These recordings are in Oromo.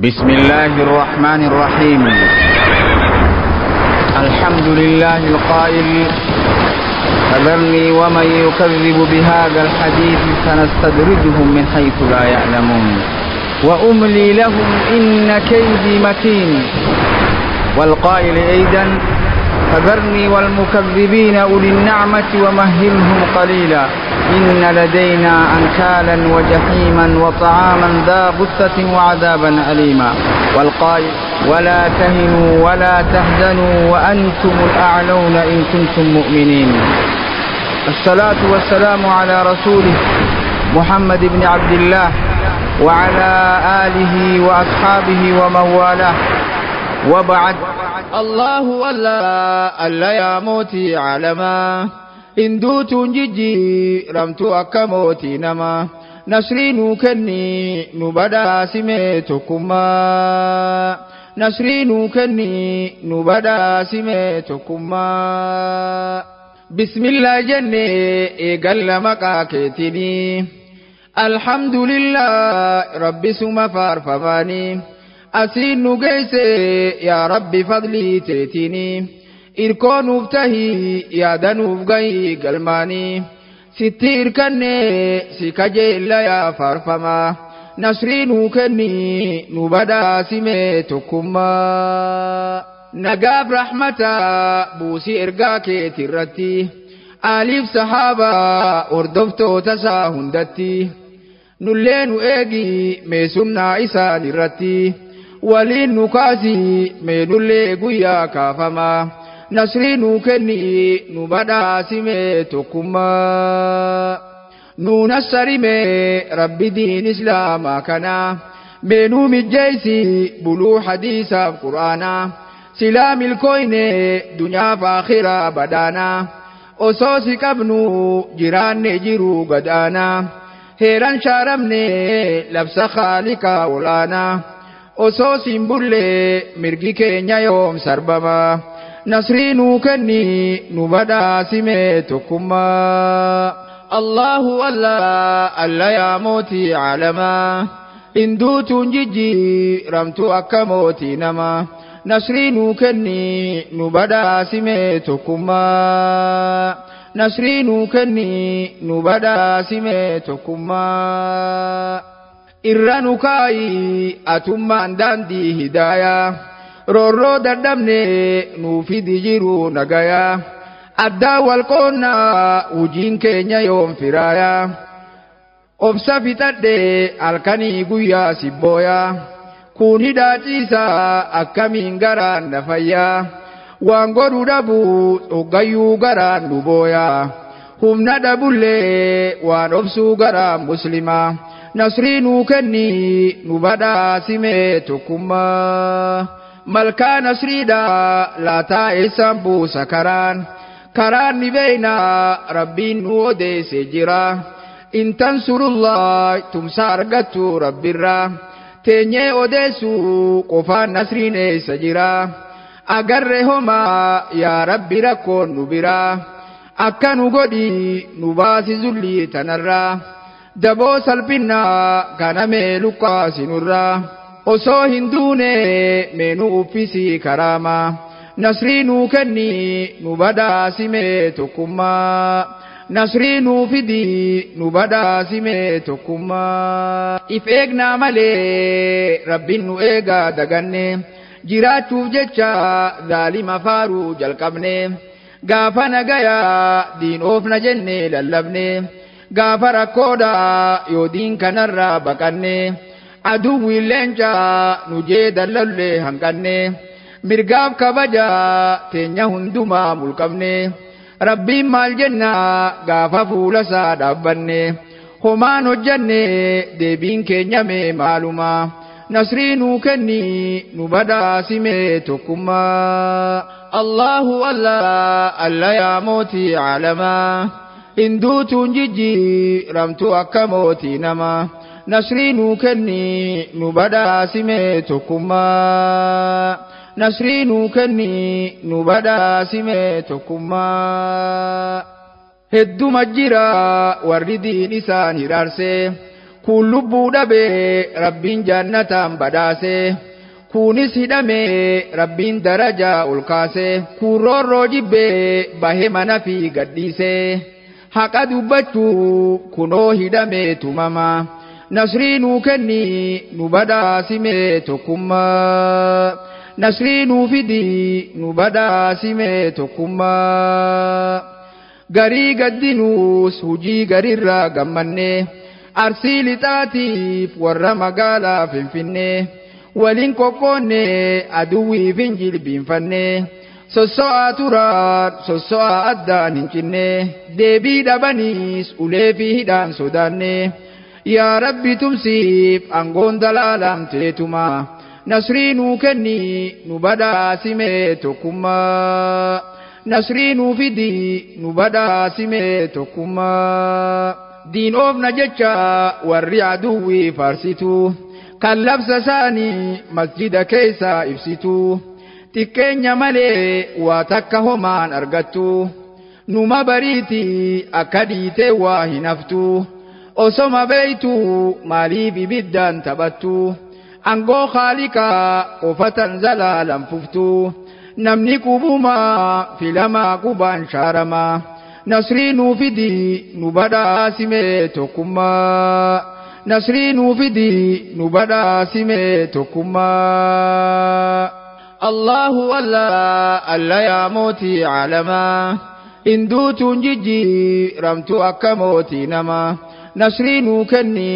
بسم الله الرحمن الرحيم. الحمد لله القائل: فذرني ومن يكذب بهذا الحديث سنستدرجهم من حيث لا يعلمون وأملي لهم إن كيدي متين. والقائل أيضا: فذرني والمكذبين أولي النعمة ومهلهم قليلا إن لدينا أنكالا وجحيما وطعاما ذا غصة وعذابا أليما. والقائل: ولا تهنوا ولا تحزنوا وأنتم الأعلون إن كنتم مؤمنين. الصلاة والسلام على رسوله محمد بن عبد الله وعلى آله وأصحابه ومن والاه، وبعد. الله ألا يا موتي علما إن دوت ججي رمت أكموتي نما نسرين كني نبدا سميتكما نسرين كني نبدا سميتكما بسم الله جنة إيقال مكاكتني الحمد لله ربي سما فارفماني أسين نقيسي يا ربي فضلي تيتيني إركون افتهي يا دنوف غي قلماني ستير كني سكجي إلا يا فارفما نسرين كني نبدا سميتكما نقاب رحمتا بوسي إرقاكي ترتي آليف صحابة أردفتو تساهندتي نلين إيجي ميسونا إسان الرتي ولين نكاسي مينولي قويا كافما نسرين كني نبدا سميتكما نونسري مي ربي دين إسلاما كنا مينو مجيسي بلو حديثا قرآنا سلام الكوين دنيا فاخرة بدانا أصوصي كبنو جيران نجيرو قدانا هيران شارمني لبس خالقا ولانا أصوصي مبولي مرقي كينيا يوم سربما نسرينو كني نبدا سميتكما الله ألا يا موتي علما إن دوت ججي رمت أكموتي نما نسرين كني نبدا سميتكما نسرين كني نبدا سميتكما إرانوكاي أتمان داندي هدايا رورو دردمني نوفي ديجيرو نغايا أدى والقونا وجين كينيا يوم فرايا أبسفتت الكني قويا سبويا kuni daachisa akkamiin garaan nafayyaa waan godhu dhabu hoggayyuu garaan dhubooyaa humna dhabullee waan obsuu garaan muslimaa nasriinuu kenni nu badhaasimee tokkummaa malkaa nasriidhaa laataa eessaan buusa karaan ni beeynaa rabbiin nu odeesse jira in tansurullah tumsa argattu rabbirraa teenyee odeessu qofaan nasriin eessa jira agarre homaa yaa rabbi rakkoon nu biraa akka nu godhi nu baasi zullii tanarraa daboo salphinnaa kana mee luqqaasinurraa osoo hin duune meenu uffisii karaamaa nasriinuu kenni nu badhaasimee tokkummaa nasriinuu fidi nu badhaasimee tokkummaa if eegnaa malee rabbiin nu eegaa daganne jiraachuuf jecha zaalima faaruu jalqabne gaafa nagayaa diin oofna jenne lallabne gaafa rakkoodha yoo diin kanarraa baqanne aduwwiin leencaa nu jee dallallee hanqanne mirgaaf kabaja teenya hundumaa mulqabne rabbiin maal jenna gaafa fuula isaa dhaabbanne homaan hojjanne deebiin keenya mee maaluma nasriinuu kenni nu badhaasimee tokkummaa Allahu alla yaa mootii alamaa in duutuun jijji ramtu akka mootii nama nasriinuu kenni nu badhaasimee tokkummaa nasriinuu kenni nu badhaasimee tokkummaa hedduma jira warri diin isaan hiraarse kun lubbuu dhabe rabbiin jannataan badhaase kunis hidhame rabbiin darajaa ol kaase kun roorroo jibbee bahe mana fi gadhiise haqa dubbachuu kunoo hidhame tumama nasrii nuu kenni nu badhaasime tokkummaa nasrii nuu fidi nu badhaasime tokkummaa garii gaddinuus hujii garirraa gammanne arsii lixaatiif warra magaalaa Finfinnee waliin qoqqoonne aduwwiif hin jilbiinfanne sosso'aa turaan sosso'aa addaan hin cinne deebii dhabaniis ulee fi hidhaan sodaanne yaa rabbi tumsiif aangoon dalaalamteetuma nasrii nuu kenni nu badhaasime tokkummaa nasrii nuu fidi nu badhaasime tokkummaa diin oofna jecha warri aduwwii faarsitu kan labsa isaanii masjida keessaa ibsitu xiqqeenya malee waa takka homaan argattu numa bariiti akka dhiitee waa hin haftu osoma beeytu maaliif ibiddaan taphattu angoo khaaliqaa qofatan zalaalan fuftu namni qubumaa filamaa qubaan shaaramaa nasrii nuu fidi nu badhaasime tokkummaa nasrii nuu fidi nu badhaasime tokkummaa Allahu alla yaa mootii caalamaa hinduutuun jijjiiramtu akka mootii namaa nasrii nuu kenni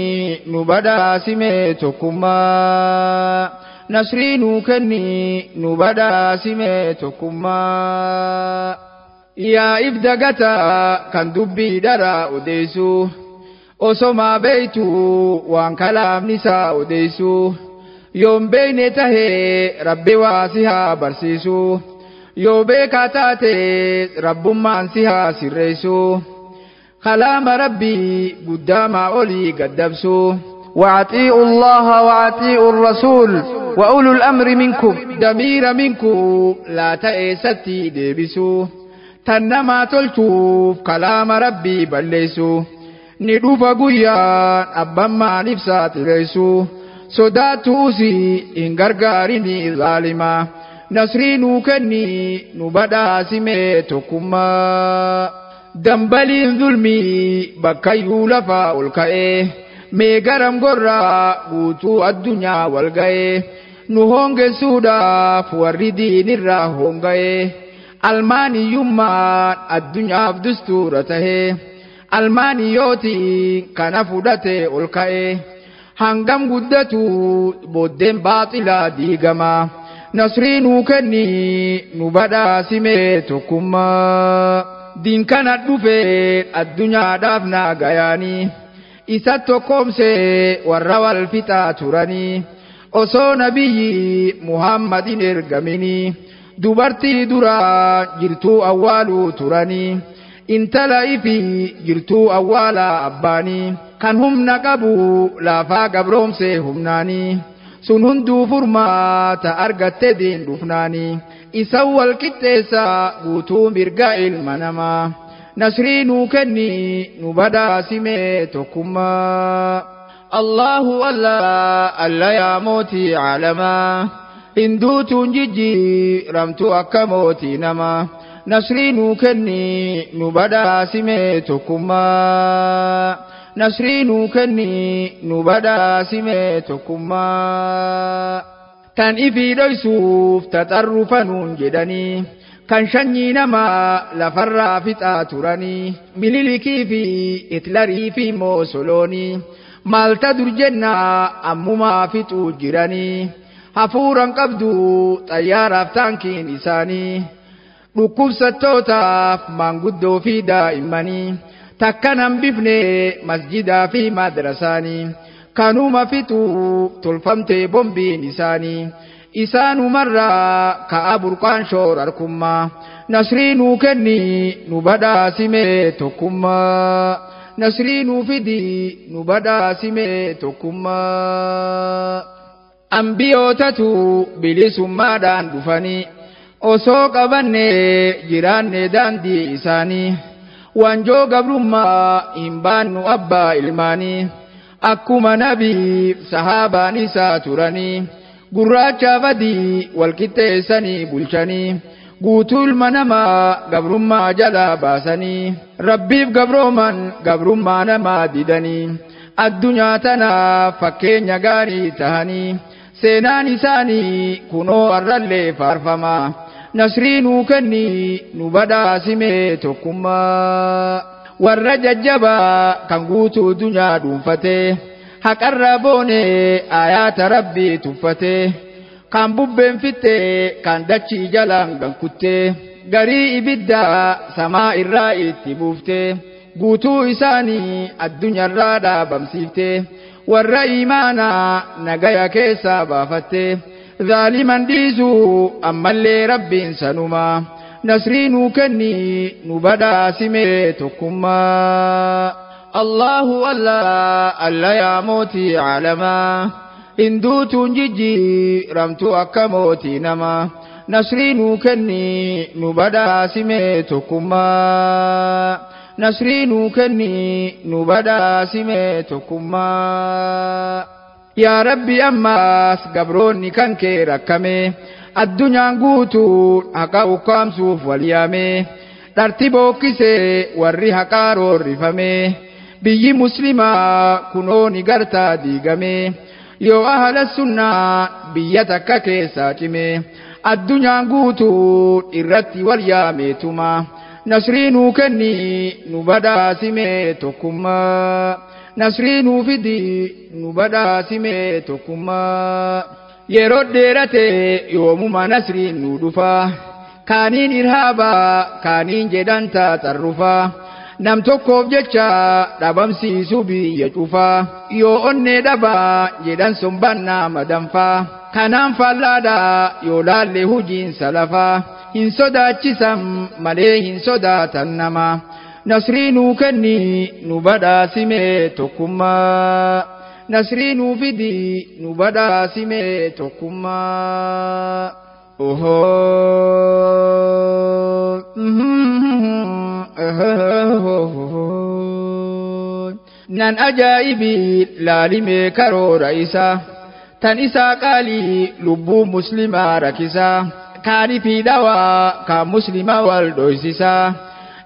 nu badhaasime tokkummaa nasrii nuu kenni nu badhaasime tokkummaa yaa ifdagata kan dubbii dharaa odeessu osoma beeytu waan kalaamni isaa odeessu yoon beeyne tahee rabbi waa si haa barsiisu yoo beekaa taate rabbummaan si haa sirreessu kalaama rabbii guddaamaa olii gaddabsu وأطيعوا الله وأطيعوا الرسول وأولو الأمر منكم دمير منكم لا تأستي ديبسو تنما تلتوف كلام ربي بلسو ندوف قيان أبما نفسات ليسو صداتوسي إن غرغارني ظالما نصري كني نبدا سميتكما دنبلين ظلمي بكيو لفا الكئه meegaram gorraa guutuu addunyaa wal ga'ee nu hongeessuudhaaf warri diinirraa honga'ee almaaniyyummaan addunyaaf dustuura tahee almaaniyyootiin kana fudhatee ol ka'ee hangam guddatu booddeen baaxilaa diigamaa nasrii nuu kenni nu badhaasime tokkummaa diin kana dhufee addunyaadhaaf naa gayaanii isa tokkomse warra wal fixaa turanii osoo nabiyyi muhammadin ergamini dubartii duraa jirtuu awwaaluu turanii intala ifi jirtuu awwaalaa abbaanii kan humna qabu laafaa gabroomse humnaanii sun hunduu furmaata argatte diin dhufnaanii isa wal qixxeessa guutuu mirga ilma namaa nasrii nuu kenni nu badhaasime tokkummaa Allahu alla yaa mootii caalamaa hinduutuun jijjiiramtu akka mootii namaa nasrii nuu kenni nu badhaasime tokkummaa nasrii nuu kenni nu badhaasime tokkummaa tan ifii dhoysuuf taxarrufanuun jedhanii kan shanyii namaa lafarraa fixaa turanii mililikii fi hitlarii fi moosoloonii maalta dur jennaa ammumaa fixuu jiranii hafuuran qabdu xayyaaraaf taankiin isaanii dhukkubsattootaaf maanguddoo fi daa'immanii takkan hambifne masjidaa fi madrasaanii kanuma fixuu tolfamtee bombiin isaanii isaanumarraa ka'a burqaan shoorarkummaa nasrii nuu kenni nu badhaasime tokkummaa nasrii nuu fidi nu badhaasime tokkummaa ambiyootatu bilisummaadhaan dhufanii osoo qabanne jiraanne daandii isaanii wanjoo gabrummaa hin baannu abbaa ilmaanii akkuma nabii sahaabaan isaa turanii gurraacha badii walqixxeessanii bulchanii guutuu ilma namaa gabrummaa jalaa baasanii rabbiif gabrooman gabrummaa namaa didanii addunyaa tanaaf fakkeenya gaarii tahanii seenaan isaanii kunoo arrallee faarfamaa nasrii nuu kenni nu badhaasimee tokkummaa warra jajjabaa kan guutuu dunyaa dhuunfatee haqarra boonee ayaata rabbii tuffatee kan bubbeen fittee kan dachii jalaan gankuttee garii ibiddaa samaa irraa itti buuftee guutuu isaanii addunyaarraa dhaabamsiiftee warra iimaanaa nagaya keessaa baafattee zaaliman dhiisuu ammallee rabbiin sanumaa nasrii nuu kenni nu badhaasimee tokkummaa Allahu alla yaa mootii caalamaa hinduutuun jijjiiramtu akka mootii namaa nasrii nuu kenni nu badhaasimee tokkummaa nasrii nuu kenni nu badhaasimee tokkummaa yaa rabbi ammaas gabroonni kan kee rakkamee addunyaan guutuu haqa ukkaamsuuf wal yaamee dharti bookkisee warri haqaa roorrifamee biyyi muslimaa kunoo ni gartaa diigamee yoo ahla sunnaa biyya takka keessaa cimee addunyaan guutuu irratti wal yaameetuma nasrii nuu kenni nu badhaasimee tokkummaa nasrii nuu fidi nu badhaasimee tokkummaa yeroo dheerate yoomuma nasriin nu dhufaa kaaniin irhaabaa kaaniin jedhan taaxarrufaa nam tokkoof jecha dhabamsiisu biyya cufaa yoo onnee dhabaa jedhan sombannaa madanfaa kanaan faallaadhaa yoo laalle hujiin salafaa hin sodaachisan malee hin sodaatan namaa nasrii nuu kenni nu badhaasimee tokkummaa nasrii nuu fidi nu badhaasimee tokkummaa nan ajaa'ibii laalimee karoora isaa tan isaa qaalii lubbuu muslimaa rakkisaa kaanii fi dhawaa kan muslimaa wal dhoysisaa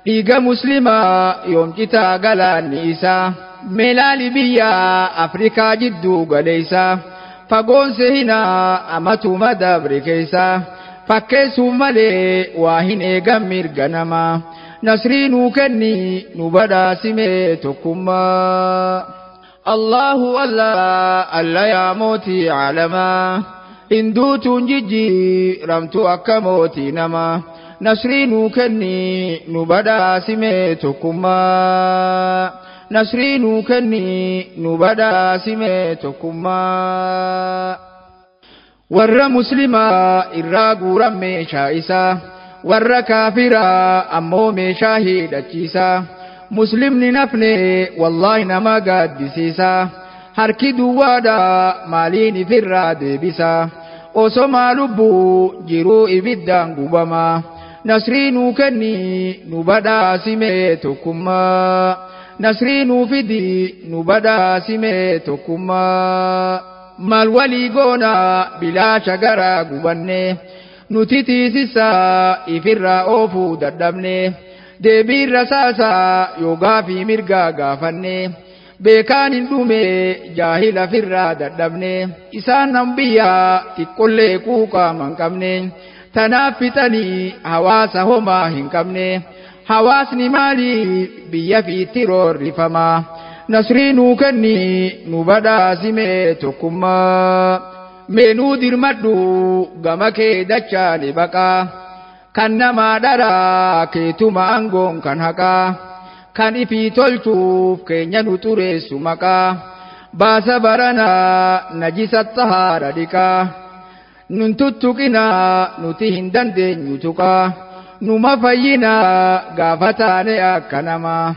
dhiiga muslimaa yoomcitaa galaanni isaa meelaali biyya afrikaa jidduu galeeysaa fagoonse hinaa amatuma dabre keessaa fakkeessuuf malee waa hin eegan mirga namaa nasrii nuu kenni nu badhaasimee tokkummaa Allahu alla yaa mootii caalamaa hinduutuun jijjiiramtu akka mootii namaa nasrii nuu kenni nu badhaasimee tokkummaa nasrii nuu kenni nu badhaasimee tokkummaa warra muslimaa irraa guuran meeshaa isaa warra kaafiraa ammoo meeshaa hidhachiisaa muslimni nafne wallahi nama gaaddisiisaa harki duwwaadhaa maaliin ifirraa deebisaa osomaa lubbuu jiruu ibiddaan gubamaa nasrii nuu kenni nu badhaasimee tokkummaa nasrii nuu fidi nu badhaasimee tokkummaa maal walii goonaa bilaasha garaa gubannee nuti tiisisaa ifirraa oofuu dadhabnee deebiin rasaasaa yoogaa fi mirgaa gaafannee beekaan hin dhume jaahila firraa dadhabnee isaan nan biyyaa xiqqollee quuqaama hin qabne tanaaf fixanii hawaasa homaa hin qabne hawaasni maali biyya fiitti roorrifamaa nasrii nuu kenni nu badhaasimee tokkummaa meenuu dirmadhu gama kee dachaani baqaa kan namaa dharaa keetuma aangoon kan haqaa kan ifii tolchuuf keenya nu xureessu maqaa baasa baranaa najisa xahaara dhiqaa nun tuttuqinaa nuti hin dandeenyu tuqaa numa fayyinaa gaafa taane akka namaa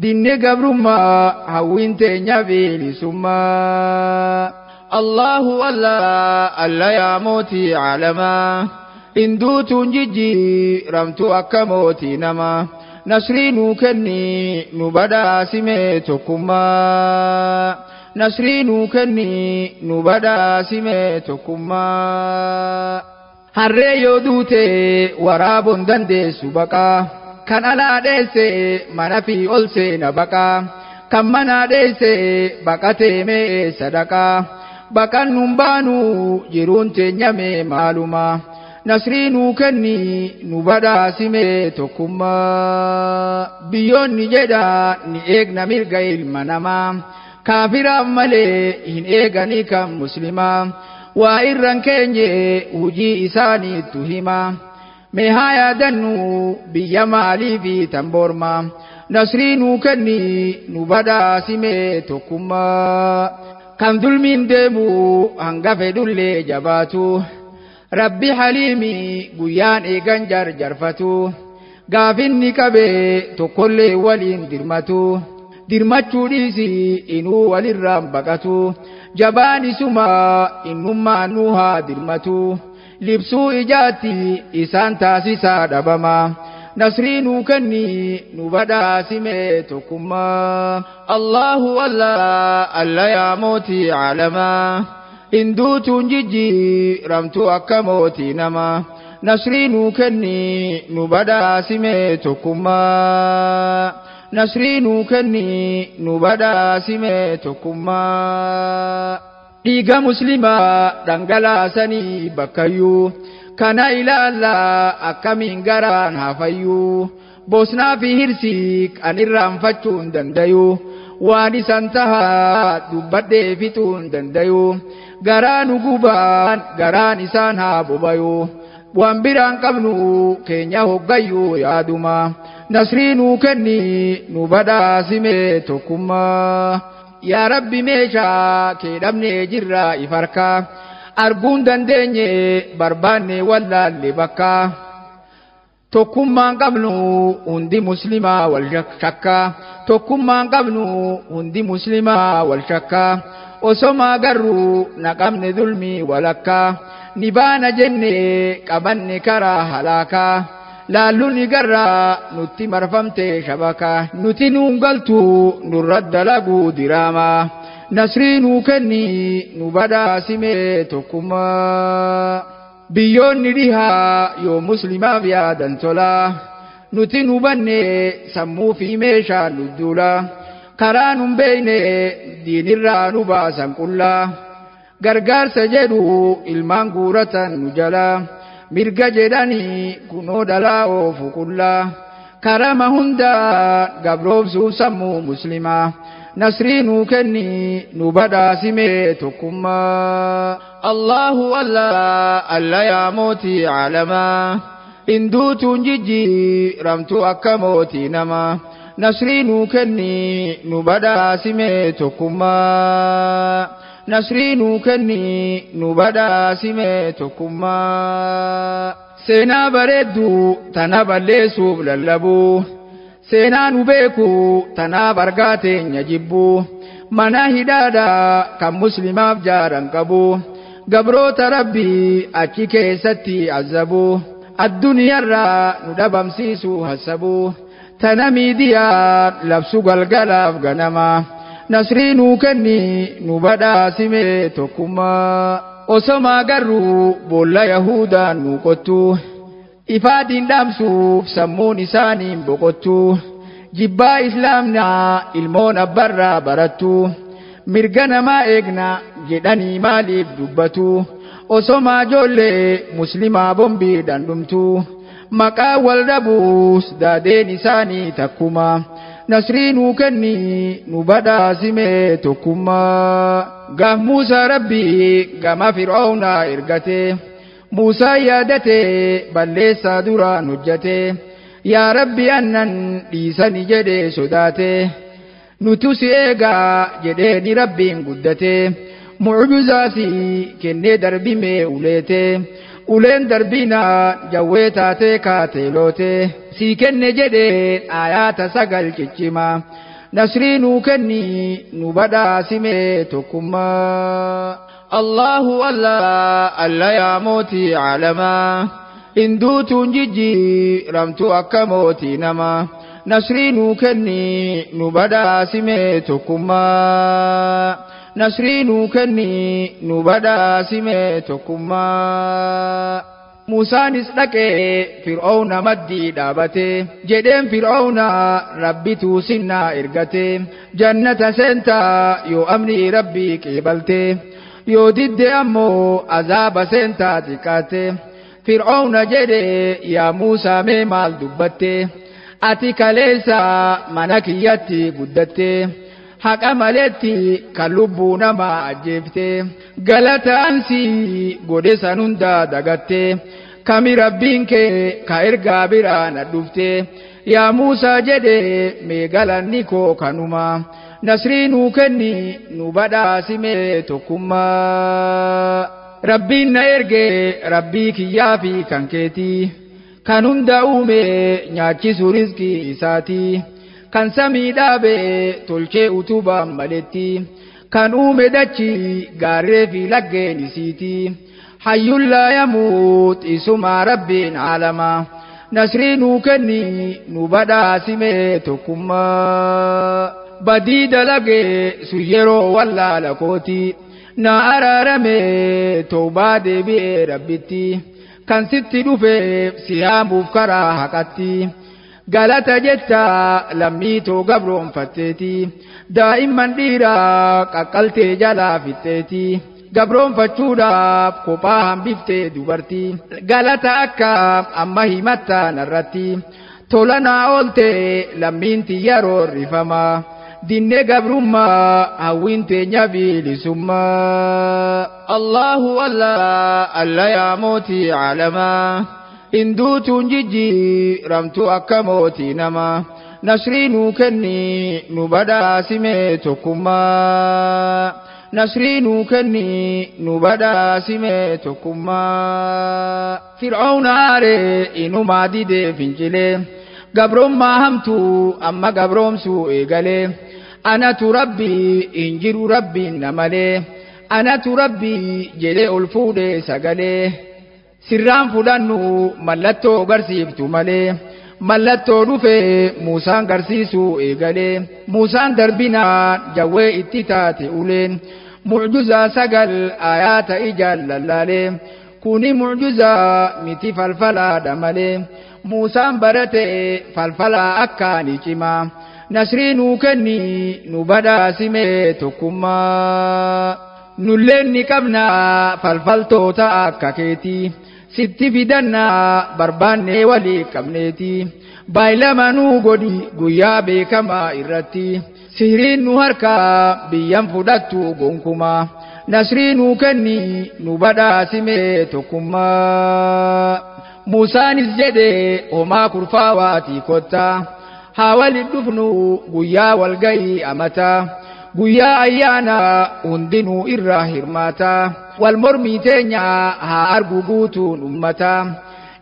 dinne gabrummaa hawwiin teenya bilisummaa Allahu alla yaa mootii caalamaa hinduutuun jijjiiramtu akka mootii namaa nasrii nuu kenni nu badhaasimee tokkummaa nasrii nuu kenni nu badhaasime tokkummaa. Harree yoo duute waraabuun dandeessu baqaa, kan alaa dheesse mana fi ol seena baqaa, kan manaa dheesse baqatee mee sadaqaa. Baqan nun baanu jiruun teenyame maaluma, nasrii nuu kenni nu badhaasime tokkummaa. Biyyoonni jedha ni eegna mirga ilma namaa, kaafiraaf malee hin eeganii kan muslimaa. Waa irran keenye hujii isaaniitu hima, mee haa yaadannu biyya maalii fi tamboorma, nasrii nuu kenni nu badhaasime tokkummaa. Kan dulmiin deemu hanga fedhullee jabaatu, Rabbi haliimi guyyaan eegan jarjarfatu. Gaafinni qabee tokkollee waliin dirmatu, dirmachuu dhiisi inuu walirraan baqatu. Jabaan isuma innummaan nu haa dirmatu, libsuu ijaatti isaan taasisaa dhabama. Nasrii nuu kenni nu badhaasime tokkummaa. Allahu Allah, Allah yaa mootii caalamaa, hinduutuun jijjiiramtu akka mootii namaa. Nasrii nuu kenni nu badhaasime tokkummaa. Nasrii nuu kenni nu badhaasime tokkummaa. Dhiiga muslimaa dhangalaasanii bakkayyuu, kana ilaallaa akkamiin garaan hafayyuu. Bosnaa fi hirsii kan irraanfachuun dandayu, waan isan tahaa dubbadhee fixuun dandayu. Garaan gubaan garaan isaan haa bobayu, waan biraan qabnu keenya hoggayyuu yaaduma. Nasrii nuu kenni nu badhaasime tokkummaa. Yaa Rabbi meeshaa kee dhabnee jirra ifarkaa, arguun dandeenye barbaanne wallaalle bakka. Tokkummaan qabnu hundi muslimaa wal shakka, tokkummaan qabnu hundi muslimaa wal shakka. Osomaa garuu naqamne dulmii walakka, ni baana jenne qabanne karaa halaakaa. Laalluun garraa nutti marfamte shabaka, nuti nuun galtu nurra dalaguu diraamaa. Nasrii nuu kenni nu badhaasime tokkummaa. Biyyoonni dhihaa yoo muslimaaf yaadan tolaa, nuti nu banne sammuu fi meeshaa nu duula. Karaa nun beeyne diinirraa nu baasan qullaa, gargaarsa jedhu ilmaan guuratan nu jalaa. Mirga jedhanii kunoo dhalaa oofu qullaa, karama hundaa gabroobsuu sammuu muslimaa. Nasrii nuu kenni nu badhaasime tokkummaa. Allahu Allah, Allah yaa mootii caalamaa, hinduutuun jijjiiramtu akka mootii namaa. Nasrii nuu kenni nu badhaasime tokkummaa. Nasrii nuu kenni nu badhaasime tokkummaa. Seenaa bareeddu tana balleessuuf lallabuu, seenaa nu beeku tanaaf argaa teenya jibbuu. Mana hidhaadhaa kan muslimaaf jaaran qabu, gabroota Rabbii achi keessatti azabuu. Addunyaarraa nu dhabamsiisuu hassabuu, tana miidiyaan labsu galgalaaf ganama. Nasrii nuu kenni nu badhaasime tokkummaa. Osomaa garuu boolla Yahudaan nu qottu, ifaadiin dhaamsuuf sammuun isaaniin boqottu. Jibbaa islaamnaa ilmoon abbarraa barattu, mirga namaa eegna jedhanii maaliif dubbatu. Osomaa ijoollee muslimaa bombiidhaan dhumtu, maqaa wal dhabuus daadeen isaanii takkuma. Nasrii nuu kenni nu badhaasime tokkummaa. Gaaf Muusaa Rabbii gama Fir'aawnaa ergate, Muusaa yaadate balleessaa duraan hojjate. Yaa Rabbi annan dhiisani jedhee sodaate, nutu si eegaa jedheeni Rabbiin guddate. Mucjizaasi kennee darbime uleete, uleen darbina jawwee taatee kaatee loote. Sii kenne jedhee aayaata 9 ciccima. Nasrii nuu kenni nu badhaasime tokkummaa. Allahu Allah, Allah yaa mootii caalamaa, hinduutuun jijjiiramtu akka mootii namaa. Nasrii nuu kenni nu badhaasime tokkummaa. nasrii nuu kenni nu badhaasime tokkummaa. Musaanis dhaqee Fir'aawna maddii dhaabate jedheen Fir'aawna rabbitu sinnaa ergate jannata seentaa yoo amni rabbii qeebalte yoo didde ammoo azaaba seentaa xiqqaate. Fir'aawna jedhe yaa Muusaa mee maal dubbatte ati kaleessa mana kiyyatti guddatte haqa maletti kan lubbuu namaa ajjeefte galataansi godhe san hundaa dagatte kami rabbiin kee ka ergaa biraa na dhufte yaa Muusaa jedhe mee galanni koo kanuma nasrii nuu kenni nu badhaasime tokkummaa. Rabbiin na erge rabbii kiyyaa fi kan keeti kan hunda uume nyaachisu rizqii isaati kan samii dhaabe tolchee utubaan maletti kan uume dachi gaarree fi laggeen isiiti hayyuun laa yamuut isuma rabbiin aalama nasrii nuu kenni nu badhaasime tokkummaa. Badii dalage sun yeroo wallaala kooti na araarame tawbaa deebi'ee rabbitti kan sitti dhufeef siyaamuuf karaa haqatti galata jetta lammii too gabroonfatteeti daa'imman dhiiraa qaqqaltee jalaa fixxeeti gabroonfachuudhaaf kophaa hambiftee dubartii galata akka amma himattaa narratti tola naa oolte lammiin tiyyaroo rifamaa. Dinne gabrummaa hawwiin teenya bilisummaa. Allahu Allah yaa mootii caalamaa hinduutuun jijjiiramtu akka mootii namaa nasrii nuu kenni nu badhaasime tokkummaa. Nasrii nuu kenni nu badhaasime tokkummaa. Fir'aawna aaree inumaa didee fincilee gabrummaa hamtuu amma gabroomsuu eegalee. Anatu rabbii injiru rabbiin na malee anatu rabbii jedhee ol fuudhee sagalee sirraan fudhannu mallattoo garsiiftu malee mallattoo dhufee Muusaan garsiisuu eegalee Muusaan darbinaan jawwee itti taate uleen mucjuzaa sagal ayaata ijaan lallaalee kuni mucjuzaa miti falfalaadha malee Muusaan barate falfalaa akkaani cimaa. Nasrii nuu kenni nu badhaasime tokkummaa. Nulleen ni qabna falfaltoota akka keeti sitti fidannaa barbaannee walii qabneeti baay'ilama nuu godhi guyyaa beekamaa irratti sihiriin nu harkaa biyyan fudhattu gonkumaa. Nasrii nuu kenni nu badhaasime tokkummaa. Musaanis jedhe homaa kurfaawaatii kottaa. Hawali dhufnu guyyaa walgayii amataa guyyaa ayyaana hundinuu irraa hirmaataa wal mormii teenya haa argu guutuun ummataa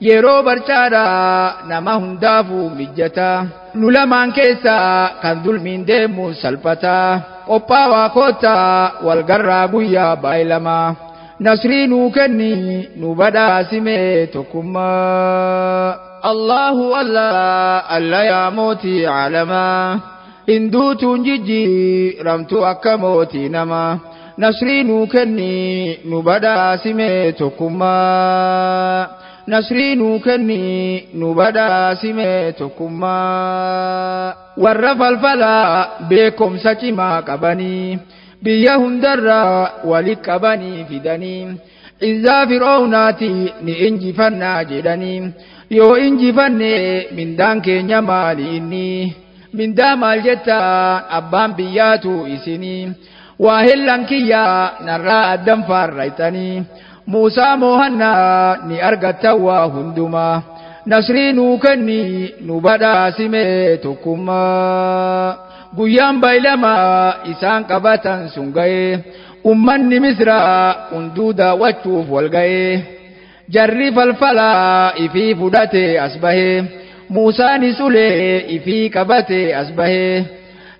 yeroo barchaadhaa nama hundaafuu mijataa nu lamaan keessaa kan dulmiin deemuun salphataa qophaawaa koottaa wal garraa guyyaa baay'ilamaa nasrii nuu kenni nu badhaasime tokkummaa. Allahu Allah yaa mootii caalamaa hinduutuun jijjiiramtu akka mootii namaa nasrii nuu kenni nu badhaasime tokkummaa. Nasrii nuu kenni nu badhaasime tokkummaa. Warra falfalaa beekumsa cimaa qabanii biyya hundarraa walitti qabanii fidanii izzaa Fir'aawnaati ni injifannaa jedhanii. Yoo injifanne mindaan keenya maali inni mindaa maal jettaan abbaan biyyaatu isinii waa hellan kiyyaa narraa addan faarraytanii Muusaa moohannaa ni argatta waa hundumaa nasrii nuu kenni nu badhaasime tokkummaa. Guyyaan baay'ilamaa isaan qabatan sun ga'ee ummanni Misraa hunduu daawwachuuf wal ga'ee. Jarri falfalaa ifii fudhatee as bahee Muusaanis ulee ifii qabatee as bahee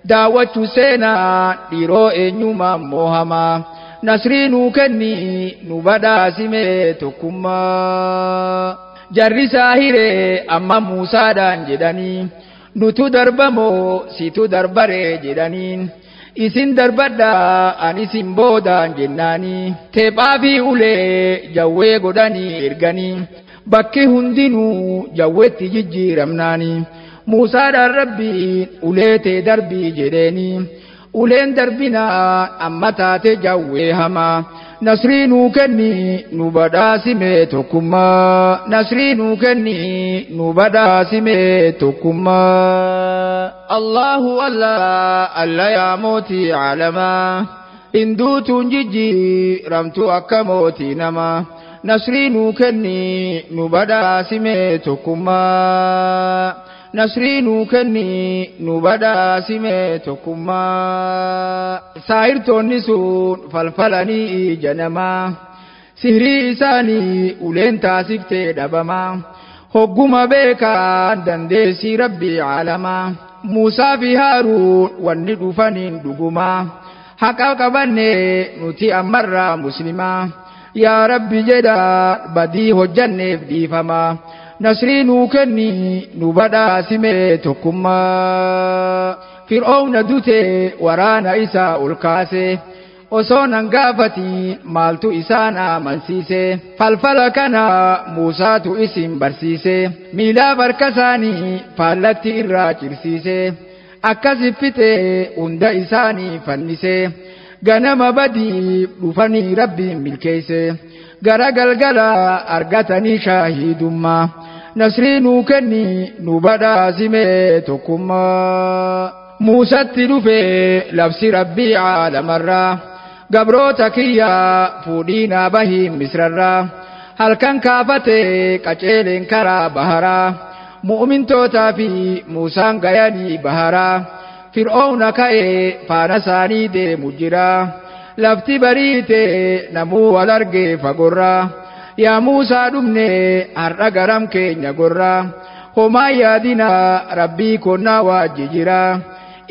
daawwachuu seenaa dhiiroo eenyumaan moohamaa nasrii nuu kenni nu badhaasime tokkummaa. Jarri saahiree amma Muusaadhaan jedhanii nutu darbamoo situ darbaree jedhaniin isin darbadha an isin boodaan jennaanii teephaa fi ulee jawwee godhanii erganii bakki hundinuu jawweetti jijjiiramnaanii Muusaadhaan Rabbiin ulee tee darbii jedheeni uleen darbinaa amma taate jawwee hamaa nasrii nuu kenni nu badhaasime tokkummaa nasrii nuu kenni nu badhaasime tokkummaa Allahu Allah yaa mootii alamaa hinduutuun jijjiiramtu akka mootii namaa nasrii nuu kenni nu badhaasime tokkummaa nasrii nuu kenni nu badhaasime tokkummaa saayirtoonni sun falfalanii ija namaa sihrii isaanii uleen taasiftee dhabamaa hogguma beekaan dandeessii rabbii alamaa Muusaa fi Haaruun wanni dhufaniin dhugumaa haqa qabanne nuti ammarraa muslimaa yaa rabbi jedhaa badii hojjanneef dhiifamaa nasrii nuu kenni nu badhaasime tokkummaa Fir'aawna dute waraana isaa ol kaase osoo nan gaafati maaltu isaan amansiise falfala kana Muusaatu isin barsiise miilaa harka isaanii faallatti irraa cirsiise akkasi fite hunda isaanii fannise ganama badii dhufanii rabbiin milkeesse gara galgala argatanii shaahidummaa nasrii nuu kenni nu badhaasime tokkummaa Muusatti dhufe labsi rabbii aalamarraa gabroota kiyyaa fuudhiinaa bahii misrarraa halkan kaafate qaceeleen karaa baharaa mu'mintootaa fi Muusaan gayanii baharaa Fir'aawna ka'ee faana isaanii deemu jiraa lafti bariite namuu wal argee fagorraa yaa Muusaa dhumne har'a garam keenya gorraa homaa yaadina rabbii konnaa waajji jiraa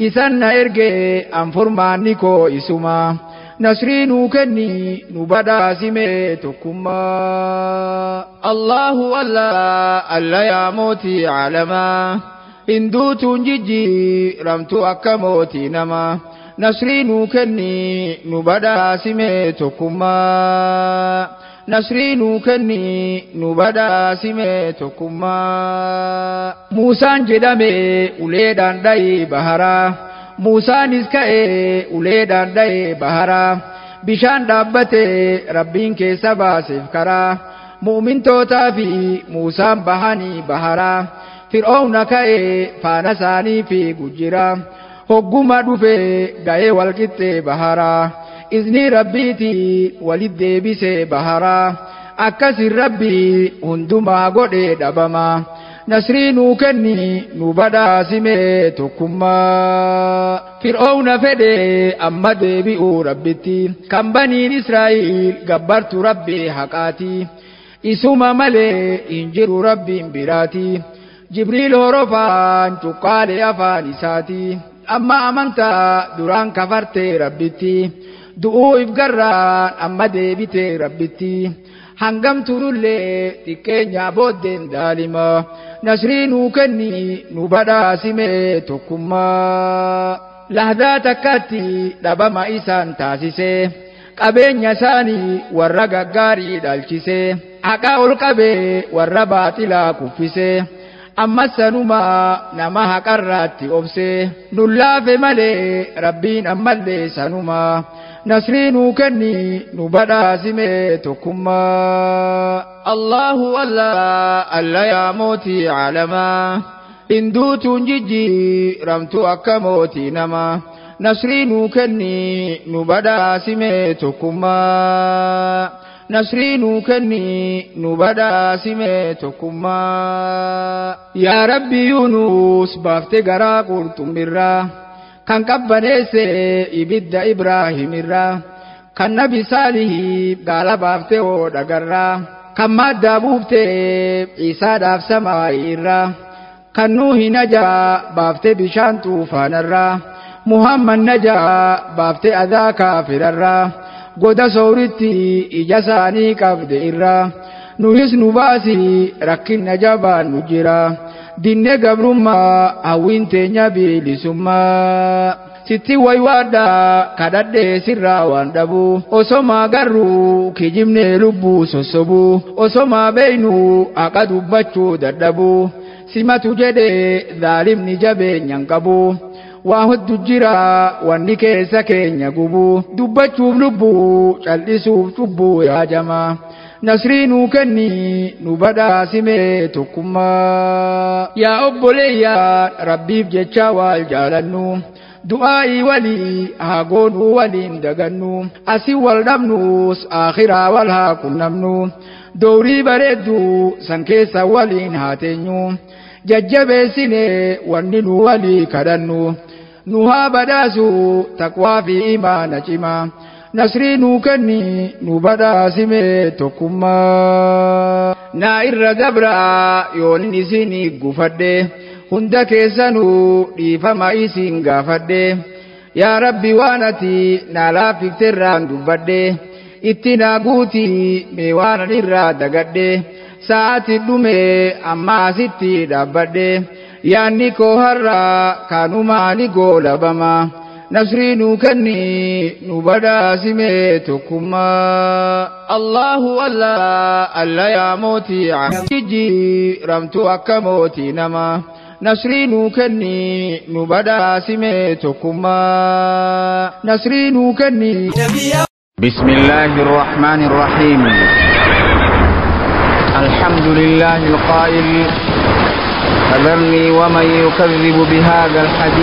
isan na ergee an furmaanni koo isuma nasrii nuu kenni nu badhaasime tokkummaa Allahu Allah yaa mootii alamaa hinduutuun jijjiiramtu akka mootii namaa nasrii nuu kenni nu badhaasime tokkummaa nasrii nuu kenni nu badhaasime tokkummaa Muusaan jedhame uleedhaan dha'ee baharaa Muusaanis ka'ee uleedhaan dha'ee baharaa bishaan dhaabbate rabbiin keessa baaseef karaa mu'mintootaa fi Muusaan bahanii baharaa Fir'aawna ka'ee faana isaanii fiigu jira hogguma dhufe ga'ee walqixxee baharaa izni rabbiiti walit deebisee baharaa akkasin rabbii hundumaa godhee dhabamaa nasrii nuu kenni nu badhaasime tokkummaa Fir'aawna fedhe amma deebi'uu rabbitti kan baniin Israa'el gabbartu rabbii haqaati isuma malee hin jiru rabbiin biraati Jibriil horofaan cuqqaalee afaan isaati amma amantaa duraan kafartee rabbitti du'uu if garraan amma deebitee rabbitti hangam turullee xiqqeenya booddeen daalima nasrii nuu kenni nu badhaasime tokkummaa lahdaa takkatti dhabama isaan taasise qabeenya isaanii warra gaggaarii dhalchise haqaa ol qabee warra baaxilaa kuffise ammas sanuma nama haqarraatti obse nullaafe malee rabbiin ammallee sanuma nasrii nuu kenni nu badhaasime tokkummaa Allahu Allah yaa mootii alamaa hinduutuun jijjiiramtu akka mootii namaa nasrii nuu kenni nu badhaasime tokkummaa nasrii nuu kenni nu badhaasime tokkummaa yaa rabbi Yuunus baafte garaa qurxummirraa kan qabbaneesse ibidda Ibraahimirraa kan nabi Saalihiif gaala baafte dhagarraa kan maaddaa buufte Iisaadhaaf Samaa'iirraa kan Nuuhi najaa baafte bishaan tuufaanarraa Muhammad najaa baafte adaa kaafirarraa goda sooritti ija isaanii qabde irraa nuhis nu baasi rakkinna jabaan nu jira dinne gabrummaa hawwiin teenya bilisummaa sitti waywaadha kadhadhee sirraa waan dhabu osoma garuu kijibnee lubbuu sossobu osoma beeynu haqa dubbachuu dadhabu simatu jedhee dhaalimni jabeenyan qabu waa hoddu jira wanni keessa keenya gubu dubbachuuf lubbuu cal'isuuf cubbuu yaajama nasriinuu kenni nu badhaasime tokkummaa yaa obboleeyyaa rabbiif jecha wal jaalannu du'aa'i walii haa goonuu waliin dagannu asii wal dhabnus akhiraa wal haa qunnamnu doorii bareedduu san keessa waliin haa teenyu jajjabeessine wanni nu walii kadhannu nu haa badhaasu taqwaa fi imaana cimaa nasrii nuu kenni nu badhaasime tokkummaa naa irra dabraa yoon isinii gufadhe hunda keessanuu dhiifama isin gaafadhe yaa rabbi waan ati naa laaffifterraan dubbadhe itti naa guutii mee waan irraa dagadhe sa'aati dhume amma asitti dhaabbadhe yaanni koo har'a kaanumaani goolabama nasrii nuu kenni nu badhaasime tokkummaa Allahu alla yaa mootii jijjiiramtu akka mootii nama nasrii nuu kenni nu badhaasime tokkummaa nasrii nuu kenni بسم الله الرحمن الرحيم الحمد لله القائل فذرني ومن يكذب بهذا الحديث